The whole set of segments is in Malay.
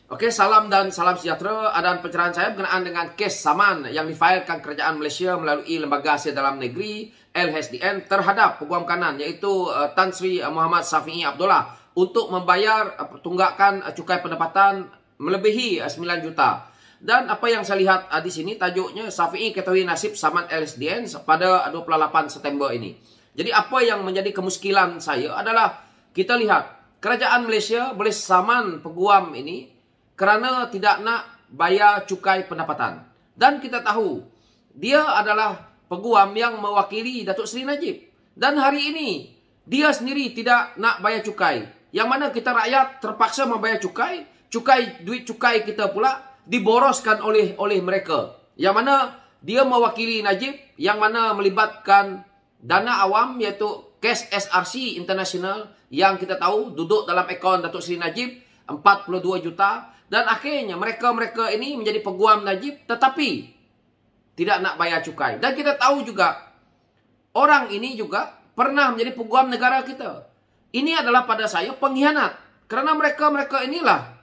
Oke, salam dan salam sejahtera. Ada pencerahan saya berkenaan dengan kes saman yang difailkan kerajaan Malaysia melalui Lembaga Hasil Dalam Negeri LHSDN terhadap peguam kanan iaitu Tan Sri Muhammad Syafiee Abdullah untuk membayar tunggakan cukai pendapatan melebihi 9 juta. Dan apa yang saya lihat di sini tajuknya Syafiee ketahui nasib saman LHSDN pada 28 September ini. Jadi apa yang menjadi kemuskilan saya adalah kita lihat kerajaan Malaysia boleh saman peguam ini kerana tidak nak bayar cukai pendapatan. Dan kita tahu, dia adalah peguam yang mewakili Datuk Seri Najib. Dan hari ini, dia sendiri tidak nak bayar cukai. Yang mana kita rakyat terpaksa membayar cukai. Duit cukai kita pula diboroskan oleh mereka. Yang mana dia mewakili Najib, yang mana melibatkan dana awam iaitu Cash SRC International yang kita tahu duduk dalam akaun Datuk Seri Najib 42 juta. Dan akhirnya mereka ini menjadi peguam Najib tetapi tidak nak bayar cukai. Dan kita tahu juga orang ini juga pernah menjadi peguam negara kita. Ini adalah pada saya pengkhianat. Kerana mereka inilah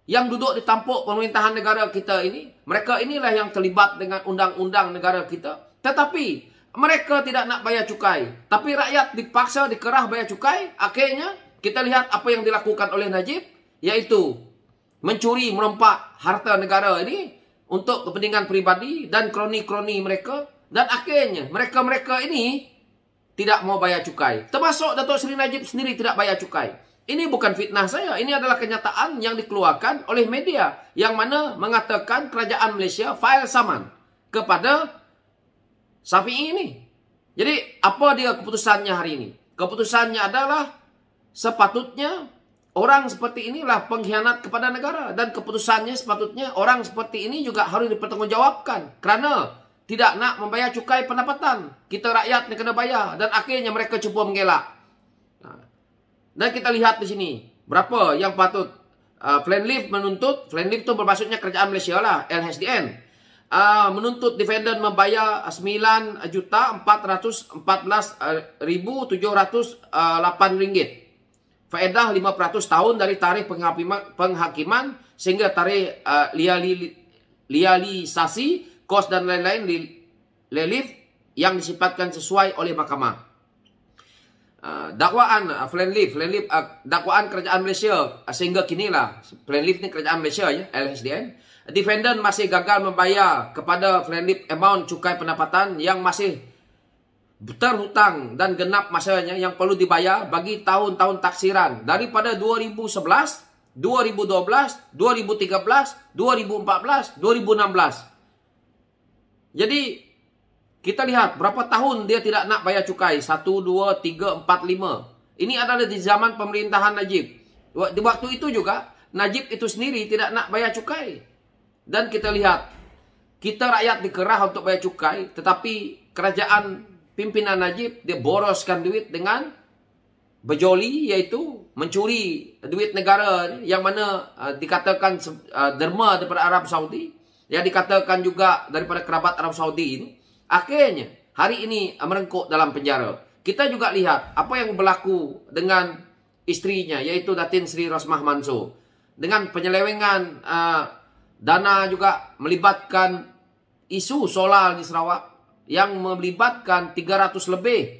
yang duduk di tampuk pemerintahan negara kita ini. Mereka inilah yang terlibat dengan undang-undang negara kita. Tetapi mereka tidak nak bayar cukai. Tapi rakyat dipaksa, dikerah bayar cukai. Akhirnya kita lihat apa yang dilakukan oleh Najib, yaitu mencuri, merompak harta negara ini untuk kepentingan pribadi dan kroni-kroni mereka. Dan akhirnya mereka ini tidak mau bayar cukai. Termasuk Datuk Seri Najib sendiri tidak bayar cukai. Ini bukan fitnah saya. Ini adalah kenyataan yang dikeluarkan oleh media. Yang mana mengatakan kerajaan Malaysia file saman kepada Syafiee ini. Jadi apa dia keputusannya hari ini? Keputusannya adalah sepatutnya orang seperti inilah pengkhianat kepada negara. Dan keputusannya sepatutnya orang seperti ini juga harus dipertanggungjawabkan. Kerana tidak nak membayar cukai pendapatan. Kita rakyat yang kena bayar. Dan akhirnya mereka cuba mengelak. Dan kita lihat di sini. Berapa yang patut Flandleaf menuntut. Flandleaf itu bermaksudnya kerajaan Malaysia lah. LHSDN. Menuntut defendant membayar 9.414.708 ringgit. Faedah 5% tahun dari tarikh penghakiman sehingga tarikh realisasi, kos dan lain-lain relief yang disifatkan sesuai oleh mahkamah. Dakwaan Flandleaf, dakwaan kerajaan Malaysia sehingga kinilah Flandleaf ni kerajaan Malaysia ya, LHSDN. Defendant masih gagal membayar kepada Flandleaf amount cukai pendapatan yang masih terhutang dan genap masanya yang perlu dibayar bagi tahun-tahun taksiran daripada 2011, 2012, 2013, 2014, 2016. Jadi kita lihat berapa tahun dia tidak nak bayar cukai. 1, 2, 3, 4, 5. Ini adalah di zaman pemerintahan Najib. Di waktu itu juga Najib itu sendiri tidak nak bayar cukai. Dan kita lihat kita rakyat dikerah untuk bayar cukai, tetapi kerajaan pimpinan Najib dia boroskan duit dengan berjoli, iaitu mencuri duit negara yang mana dikatakan derma daripada Arab Saudi, yang dikatakan juga daripada kerabat Arab Saudi ini. Akhirnya hari ini merengkuk dalam penjara. Kita juga lihat apa yang berlaku dengan isterinya, iaitu Datin Sri Rosmah Mansor, dengan penyelewengan dana juga melibatkan isu solar di Sarawak yang melibatkan 300 lebih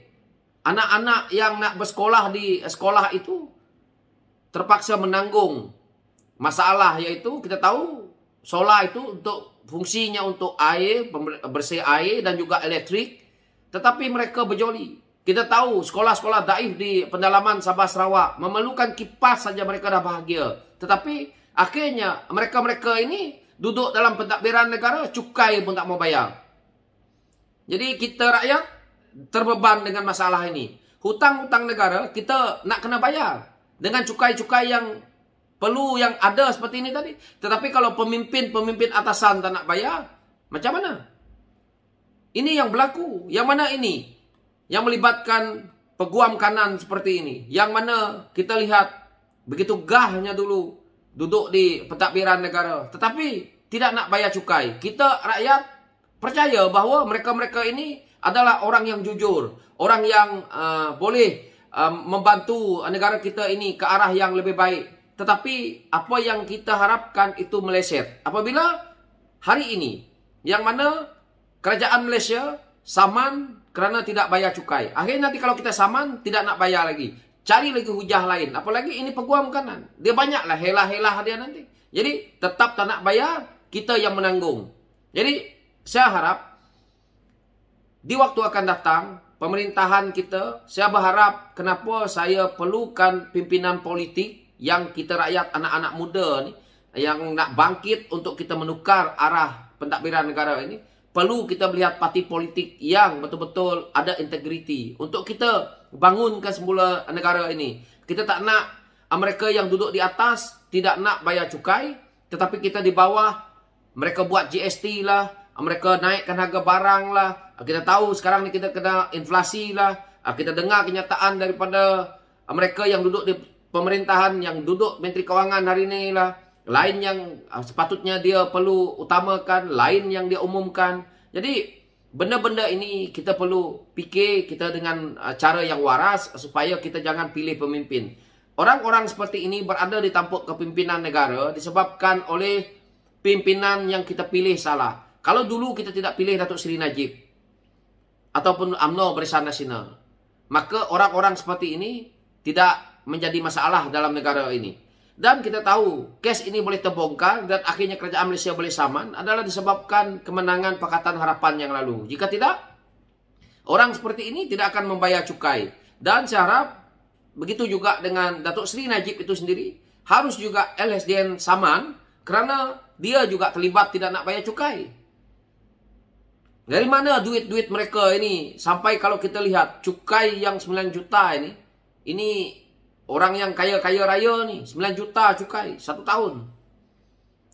anak-anak yang nak bersekolah di sekolah itu terpaksa menanggung masalah, iaitu kita tahu solar itu untuk fungsinya untuk air, bersih air dan juga elektrik, tetapi mereka berjoli. Kita tahu sekolah-sekolah daif di pendalaman Sabah Sarawak memerlukan kipas saja mereka dah bahagia. Tetapi akhirnya mereka ini duduk dalam pentadbiran negara, cukai pun tak mau bayar. Jadi kita rakyat terbeban dengan masalah ini. Hutang-hutang negara kita nak kena bayar dengan cukai-cukai yang perlu, yang ada seperti ini tadi. Tetapi kalau pemimpin atasan tak nak bayar, macam mana? Ini yang berlaku. Yang mana ini? Yang melibatkan peguam kanan seperti ini. Yang mana kita lihat begitu gahnya dulu duduk di pentadbiran negara, tetapi tidak nak bayar cukai. Kita rakyat percaya bahawa mereka-mereka ini adalah orang yang jujur, orang yang boleh membantu negara kita ini ke arah yang lebih baik. tetapi apa yang kita harapkan itu meleset. Apabila hari ini, yang mana kerajaan Malaysia saman kerana tidak bayar cukai. Akhirnya nanti kalau kita saman, tidak nak bayar lagi. Cari lagi hujah lain. Apalagi ini peguam kanan. Dia banyaklah helah-helah dia nanti. Jadi tetap tak nak bayar, kita yang menanggung. Jadi saya harap di waktu akan datang, pemerintahan kita, saya berharap kenapa saya perlukan pimpinan politik yang kita rakyat anak-anak muda ni, yang nak bangkit untuk kita menukar arah pentadbiran negara ini. Perlu kita melihat parti politik yang betul-betul ada integriti untuk kita bangunkan semula negara ini. Kita tak nak mereka yang duduk di atas tidak nak bayar cukai, tetapi kita di bawah, mereka buat GST lah, mereka naikkan harga barang lah. Kita tahu sekarang ni kita kena inflasi lah. Kita dengar kenyataan daripada mereka yang duduk di pemerintahan, yang duduk Menteri Kewangan hari ini lah. Lain yang sepatutnya dia perlu utamakan, lain yang dia umumkan. Jadi benda-benda ini kita perlu fikir kita dengan cara yang waras supaya kita jangan pilih pemimpin. Orang-orang seperti ini berada di tampuk kepimpinan negara disebabkan oleh pimpinan yang kita pilih salah. Kalau dulu kita tidak pilih Datuk Seri Najib ataupun UMNO Barisan Nasional, maka orang-orang seperti ini tidak menjadi masalah dalam negara ini. Dan kita tahu kes ini boleh terbongkar dan akhirnya kerajaan Malaysia boleh saman adalah disebabkan kemenangan Pakatan Harapan yang lalu. Jika tidak, orang seperti ini tidak akan membayar cukai. Dan saya harap begitu juga dengan Datuk Seri Najib itu sendiri, harus juga LHSDN saman kerana dia juga terlibat tidak nak bayar cukai. Dari mana duit-duit mereka ini? Sampai kalau kita lihat cukai yang 9 juta ini orang yang kaya-kaya raya ni, 9 juta cukai 1 tahun.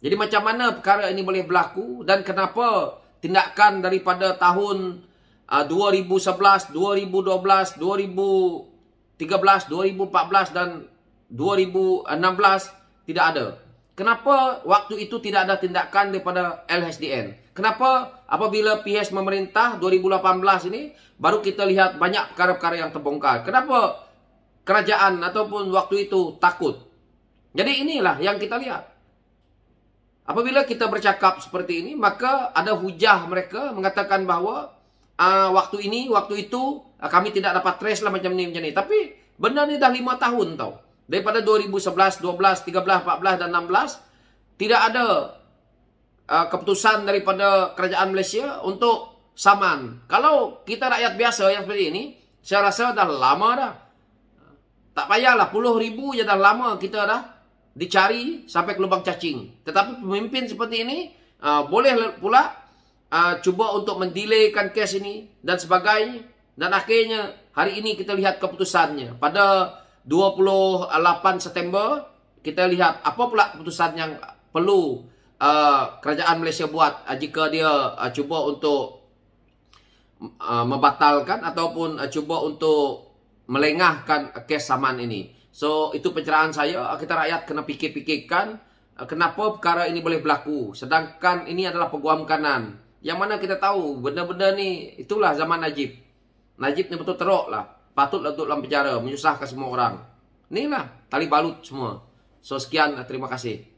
Jadi macam mana perkara ini boleh berlaku dan kenapa tindakan daripada tahun 2011, 2012, 2013, 2014 dan 2016 tidak ada. Kenapa waktu itu tidak ada tindakan daripada LHSDN? Kenapa apabila PH memerintah 2018 ini baru kita lihat banyak perkara-perkara yang terbongkar? Kenapa kerajaan ataupun waktu itu takut? Jadi inilah yang kita lihat. Apabila kita bercakap seperti ini, maka ada hujah mereka mengatakan bahawa waktu ini, waktu itu kami tidak dapat trace lah macam ni. Tapi benda ni dah 5 tahun tau. Daripada 2011, 12, 13, 14 dan 16 tidak ada keputusan daripada kerajaan Malaysia untuk saman. Kalau kita rakyat biasa yang seperti ini, saya rasa dah lama dah. Tak payahlah, puluh ribu je dah lama kita dah dicari sampai ke lubang cacing. Tetapi pemimpin seperti ini boleh pula cuba untuk mendelaykan kes ini dan sebagainya. Dan akhirnya hari ini kita lihat keputusannya. Pada 28 September kita lihat apa pula keputusan yang perlu kerajaan Malaysia buat jika dia cuba untuk membatalkan ataupun cuba untuk melengahkan kes saman ini. So, itu pencerahan saya. Kita rakyat kena fikir-fikirkan kenapa perkara ini boleh berlaku. Sedangkan ini adalah peguam kanan. Yang mana kita tahu benda-benda ni, itulah zaman Najib. Najib ni betul teruk lah. Patutlah duduk dalam penjara, menyusahkan semua orang. Inilah tali balut semua. So, sekian. Terima kasih.